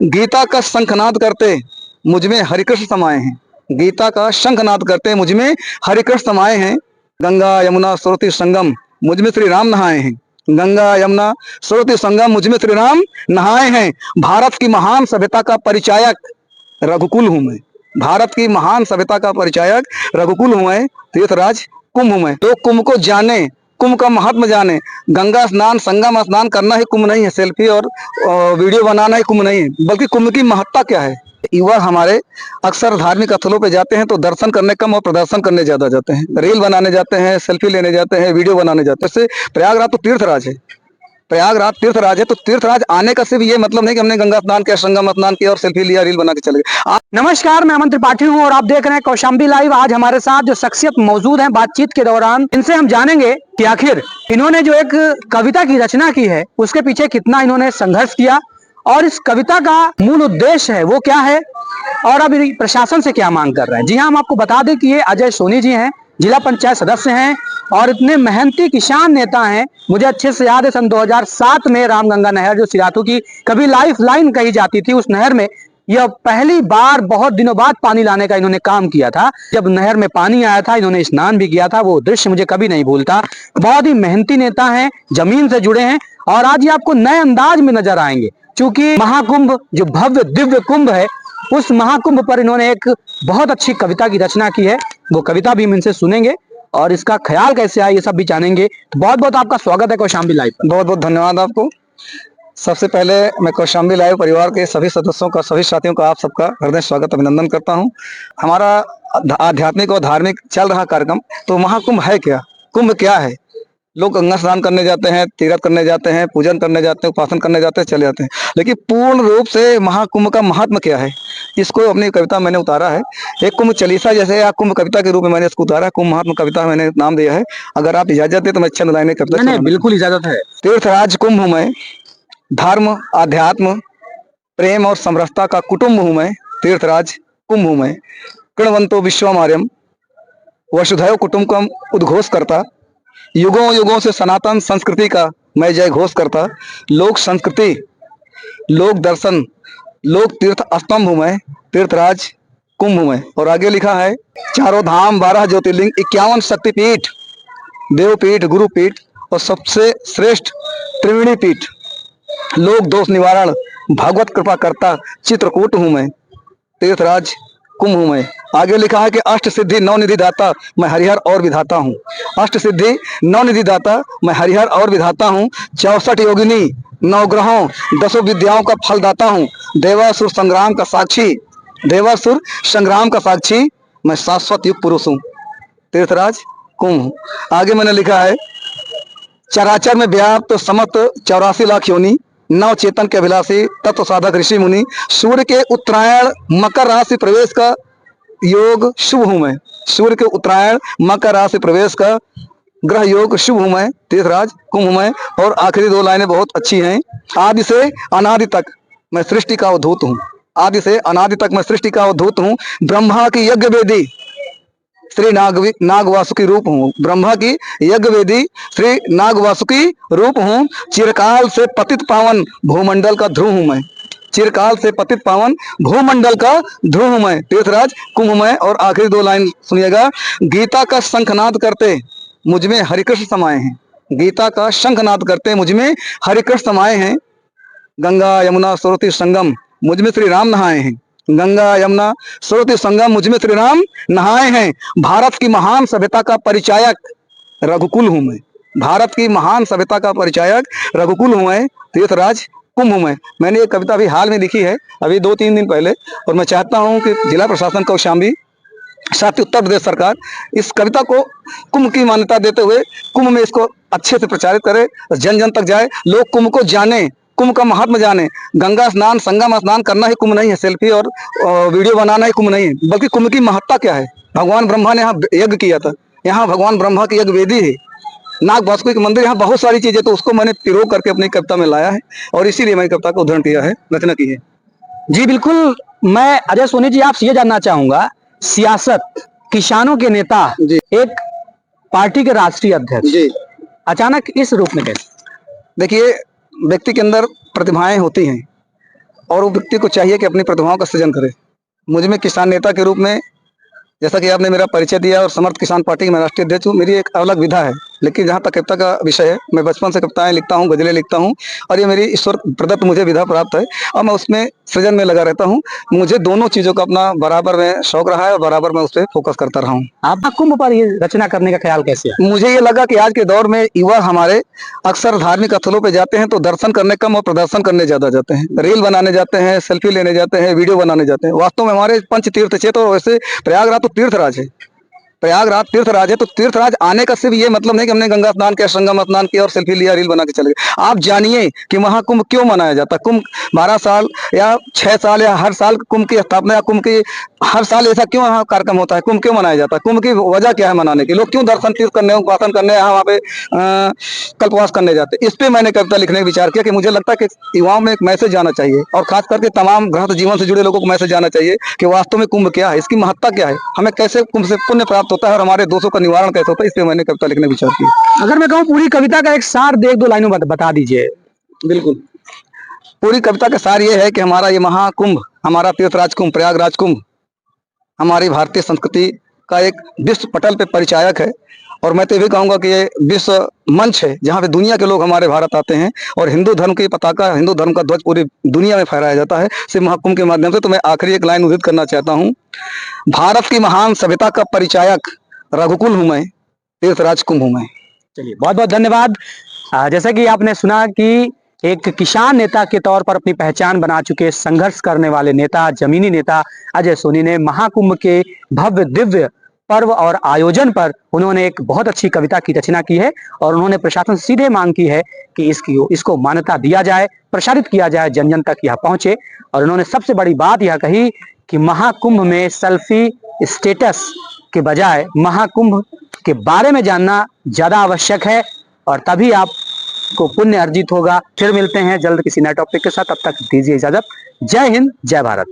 गीता का शंखनाद करते मुझमें हरिकृष्ण समाये हैं। गीता का शंखनाद करते मुझमें हरिकृष्ण समाये हैं। गंगा यमुना सरस्वती संगम मुझमें श्री राम नहाए हैं। गंगा यमुना सरस्वती संगम मुझमें श्री राम नहाए हैं। भारत की महान सभ्यता का परिचायक रघुकुल हूं मैं। भारत की महान सभ्यता का परिचायक रघुकुल हूं मैं। तीर्थराज कुंभ हूं मैं। तो कुंभ को जाने, कुंभ का महत्व जाने। गंगा स्नान, संगम स्नान करना ही कुंभ नहीं है, सेल्फी और वीडियो बनाना ही कुंभ नहीं है, बल्कि कुंभ की महत्ता क्या है। युवा हमारे अक्सर धार्मिक स्थलों पे जाते हैं तो दर्शन करने कम और प्रदर्शन करने ज्यादा जाते हैं। रील बनाने जाते हैं, सेल्फी लेने जाते हैं, वीडियो बनाने जाते हैं। इससे प्रयागराज तो तीर्थराज है, प्रयागराज तीर्थराज है। तो तीर्थराज आने का सिर्फ ये मतलब नहीं कि हमने गंगा स्नान किया, संगम स्नान किया और सेल्फी लिया, रील बना के चले गए। नमस्कार, मैं अमन त्रिपाठी हूं और आप देख रहे हैं कौशाम्बी लाइव। आज हमारे साथ जो शख्सियत मौजूद हैं बातचीत के दौरान, इनसे हम जानेंगे कि आखिर इन्होंने जो एक कविता की रचना की है उसके पीछे कितना इन्होंने संघर्ष किया और इस कविता का मूल उद्देश्य है वो क्या है और अब प्रशासन से क्या मांग कर रहे हैं। जी हाँ, हम आपको बता दें कि ये अजय सोनी जी हैं, जिला पंचायत सदस्य हैं और इतने मेहनती किसान नेता हैं। मुझे अच्छे से याद है सन 2007 में रामगंगा नहर जो सिराथू की कभी लाइफ लाइन कही जाती थी, उस नहर में यह पहली बार बहुत दिनों बाद पानी लाने का इन्होंने काम किया था। जब नहर में पानी आया था इन्होंने स्नान भी किया था, वो दृश्य मुझे कभी नहीं भूलता। बहुत ही मेहनती नेता हैं, जमीन से जुड़े हैं और आज ये आपको नए अंदाज में नजर आएंगे। क्योंकि महाकुंभ जो भव्य दिव्य कुंभ है, उस महाकुंभ पर इन्होंने एक बहुत अच्छी कविता की रचना की है। वो कविता भी हम इनसे सुनेंगे और इसका ख्याल कैसे आया ये सब भी जानेंगे। बहुत बहुत आपका स्वागत है कौशाम्बी लाइव पर। बहुत बहुत धन्यवाद आपको। सबसे पहले मैं कौशाम्बी लाइव परिवार के सभी सदस्यों का, सभी साथियों का, आप सबका हृदय स्वागत, अभिनंदन करता हूं। हमारा आध्यात्मिक और धार्मिक चल रहा कार्यक्रम। तो महाकुंभ है क्या, कुंभ क्या है? लोग गंगा स्नान करने जाते हैं, तीर्थ करने जाते हैं, पूजन करने जाते हैं, उपासन करने जाते हैं, चले जाते हैं, लेकिन पूर्ण रूप से महाकुंभ का महात्म क्या है, इसको अपनी कविता मैंने उतारा है। एक कुंभ चालीसा जैसे या कुंभ कविता के रूप में मैंने इसको उतारा है। कुंभ महात्म कविता मैंने नाम दिया है। अगर आप इजाजत दे तो मैं चंद लाइनें कविता। नहीं, बिल्कुल इजाजत है। तीर्थराज कुंभ हूं मैं, धर्म अध्यात्म प्रेम और समरसता का कुटुंब हूं मैं। तीर्थराज कुंभ हूं मैं। कृणवंतो विश्वमार्यम वसुधैव कुटुंबकम उद्घोष करता, युगों युगों से सनातन संस्कृति का मैं जय घोष करता। लोक संस्कृति, लोक दर्शन, लोक तीर्थ स्तंभ हूं मैं। तीर्थराज कुंभ हूं मैं। और आगे लिखा है, चारों धाम 12 ज्योतिर्लिंग 51 शक्तिपीठ, देवपीठ, गुरुपीठ और सबसे श्रेष्ठ त्रिवेणी पीठ, लोक दोष निवारण, भगवत कृपा करता चित्रकूट हूं मैं। तीर्थराज कुंभ हूं मैं। आगे लिखा है कि अष्ट सिद्धि नौ निधि दाता मैं हरिहर और विधाता हूँ। अष्ट सिद्धि नौ निधि दाता मैं हरिहर और विधाता हूँ। 64 योगिनी, 9 ग्रहों, 10 विद्याओं का फलदाता हूँ। देवासुर संग्राम का साक्षी, देवासुर संग्राम का साक्षी मैं शाश्वत युग पुरुष हूँ। तीर्थराज कुंभ हूँ। आगे मैंने लिखा है, चराचर में व्याप्त समस्त 84 लाख योनि, नव चेतन के अभिलाषी तत्व साधक ऋषि मुनि, सूर्य के उत्तरायण मकर राशि प्रवेश का योग शुभ हूं मैं। सूर्य के उत्तरायण मकर राशि प्रवेश का ग्रह योग शुभ हूं मैं। तीर्थराज कुंभ हूं मैं। और आखिरी 2 लाइनें बहुत अच्छी हैं। आदि से अनादि तक मैं सृष्टि का अवधूत हूं। आदि से अनादि तक मैं सृष्टि का अवधूत हूं। ब्रह्मा की यज्ञ वेदी श्री नाग वासुकी रूप हूँ। ब्रह्मा की यज्ञ वेदी श्री नाग वासुकी रूप हूँ। चिरकाल से पतित पावन भूमंडल का ध्रुव हूँ मैं। चिरकाल से पतित पावन भूमंडल का ध्रुव हूँ मैं। तीर्थराज कुंभ में। और आखिरी 2 लाइन सुनिएगा, गीता का शंखनाद करते मुझमें हरिकृष्ण समाये हैं। गीता का शंखनाद करते मुझमें हरिकृष्ण समाये हैं। गंगा यमुना सरस्वती संगम मुझमें श्री राम नहाए हैं। गंगा यमुना सरस्वती संगम मुझमें श्री राम नहाए हैं। भारत की महान सभ्यता का परिचायक रघुकुल हूं मैं। भारत की महान सभ्यता का परिचायक रघुकुल हूं मैं। तीर्थराज कुंभ हूं मैं। मैंने ये कविता अभी हाल में लिखी है, अभी 2-3 दिन पहले, और मैं चाहता हूं कि जिला प्रशासन कौशाम्बी, साथ ही उत्तर प्रदेश सरकार इस कविता को कुंभ की मान्यता देते हुए कुंभ में इसको अच्छे से प्रचारित करे, जन जन तक जाए, लोग कुंभ को जाने, कुंभ का महात्म जाने। गंगा स्नान, संगम स्नान करना ही कुंभ नहीं है, सेल्फी और वीडियो बनाना ही कुंभ नहीं है, बल्कि कुंभ की महत्ता क्या है। भगवान ब्रह्मा ने यहाँ यज्ञ किया था, यहाँ भगवान ब्रह्मा की यज्ञ वेदी है, नाग वासुकी के मंदिर, यहाँ बहुत सारी चीजें, तो उसको मैंने पिरो करके अपनी कविता में लाया है और इसीलिए मैंने कविता का उद्धरण किया है, रचना की है। जी बिल्कुल। मैं अजय सोनी जी आपसे ये जानना चाहूंगा, सियासत, किसानों के नेता, एक पार्टी के राष्ट्रीय अध्यक्ष जी, अचानक इस रूप में कैसे? देखिए, व्यक्ति के अंदर प्रतिभाएं होती हैं और वो व्यक्ति को चाहिए कि अपनी प्रतिभाओं का सृजन करे। मुझ में किसान नेता के रूप में, जैसा कि आपने मेरा परिचय दिया, और समर्थ किसान पार्टी के मैं राष्ट्रीय अध्यक्ष हूँ, मेरी एक अलग विधा है। लेकिन जहाँ तक कविता का विषय है, मैं बचपन से कविताएं लिखता हूँ, गजलें लिखता हूँ, और ये मेरी ईश्वर प्रदत्त मुझे विधा प्राप्त है, और मैं उसमें सृजन में लगा रहता हूँ। मुझे दोनों चीज़ों का अपना बराबर में शौक रहा है और बराबर मैं उस पर फोकस करता रहा हूँ। आपका कुंभ पर ये रचना करने का ख्याल कैसे है? मुझे ये लगा कि आज के दौर में युवा हमारे अक्सर धार्मिक स्थलों पे जाते हैं तो दर्शन करने कम और प्रदर्शन करने ज्यादा जाते हैं। रील बनाने जाते हैं, सेल्फी लेने जाते हैं, वीडियो बनाने जाते हैं। वास्तव में हमारे पंच तीर्थ क्षेत्र, और वैसे प्रयागराज तो तीर्थराज है। प्रयागराज तीर्थराज है, तो तीर्थराज आने का सिर्फ ये मतलब नहीं कि हमने गंगा स्नान किया, संगम स्नान किया और सेल्फी लिया, रील बना के चले गए। आप जानिए कि वहाँ कुंभ क्यों मनाया जाता है। कुंभ 12 साल या 6 साल या हर साल कुंभ की स्थापना, या कुंभ की हर साल ऐसा क्यों यहाँ कार्यक्रम होता है, कुंभ क्यों मनाया जाता है, कुंभ की वजह क्या है मनाने की। लोग क्यों दर्शन तीर्थ करने, उपासन करने, यहाँ वहाँ पे कल्पवास करने जाते। इस पे मैंने कविता लिखने का विचार किया कि मुझे लगता है कि युवाओं में एक मैसेज जाना चाहिए, और खास करके तमाम गृहस्थ जीवन से जुड़े लोगों को मैसेज जाना चाहिए कि वास्तव में कुंभ क्या है, इसकी महत्ता क्या है, हमें कैसे कुंभ से पुण्य प्राप्त होता है, और हमारे दोषों का निवारण कैसे होता है। इस पे मैंने कविता लिखने का विचार किया। अगर मैं कहूँ पूरी कविता का एक सार दे, 1-2 लाइनों में बता दीजिए। बिल्कुल, पूरी कविता का सार ये है कि हमारा ये महाकुंभ, हमारा तीर्थराज कुंभ, प्रयागराज कुंभ, हमारी भारतीय संस्कृति का एक विश्व पटल पे परिचायक है। और मैं तो ये भी कहूँगा कि ये विश्व मंच है जहाँ पे दुनिया के लोग हमारे भारत आते हैं, और हिंदू धर्म की पताका, हिंदू धर्म का ध्वज पूरी दुनिया में फहराया जाता है सिर्फ महाकुंभ के माध्यम से। तो मैं आखिरी एक लाइन उद्धृत करना चाहता हूँ। भारत की महान सभ्यता का परिचायक रघुकुल हूँ मैं, तीर्थराज कुंभ हूँ मैं। चलिए, बहुत बहुत धन्यवाद। जैसा कि आपने सुना कि एक किसान नेता के तौर पर अपनी पहचान बना चुके, संघर्ष करने वाले नेता, जमीनी नेता अजय सोनी ने महाकुंभ के भव्य दिव्य पर्व और आयोजन पर उन्होंने एक बहुत अच्छी कविता की रचना की है, और उन्होंने प्रशासन से सीधे मांग की है कि इसको मान्यता दिया जाए, प्रसारित किया जाए, जन जन तक यह पहुंचे। और उन्होंने सबसे बड़ी बात यह कही कि महाकुंभ में सेल्फी स्टेटस के बजाय महाकुंभ के बारे में जानना ज्यादा आवश्यक है, और तभी आपको पुण्य अर्जित होगा। फिर मिलते हैं जल्द किसी नए टॉपिक के साथ, तब तक दीजिए इजाजत। जय हिंद, जय भारत।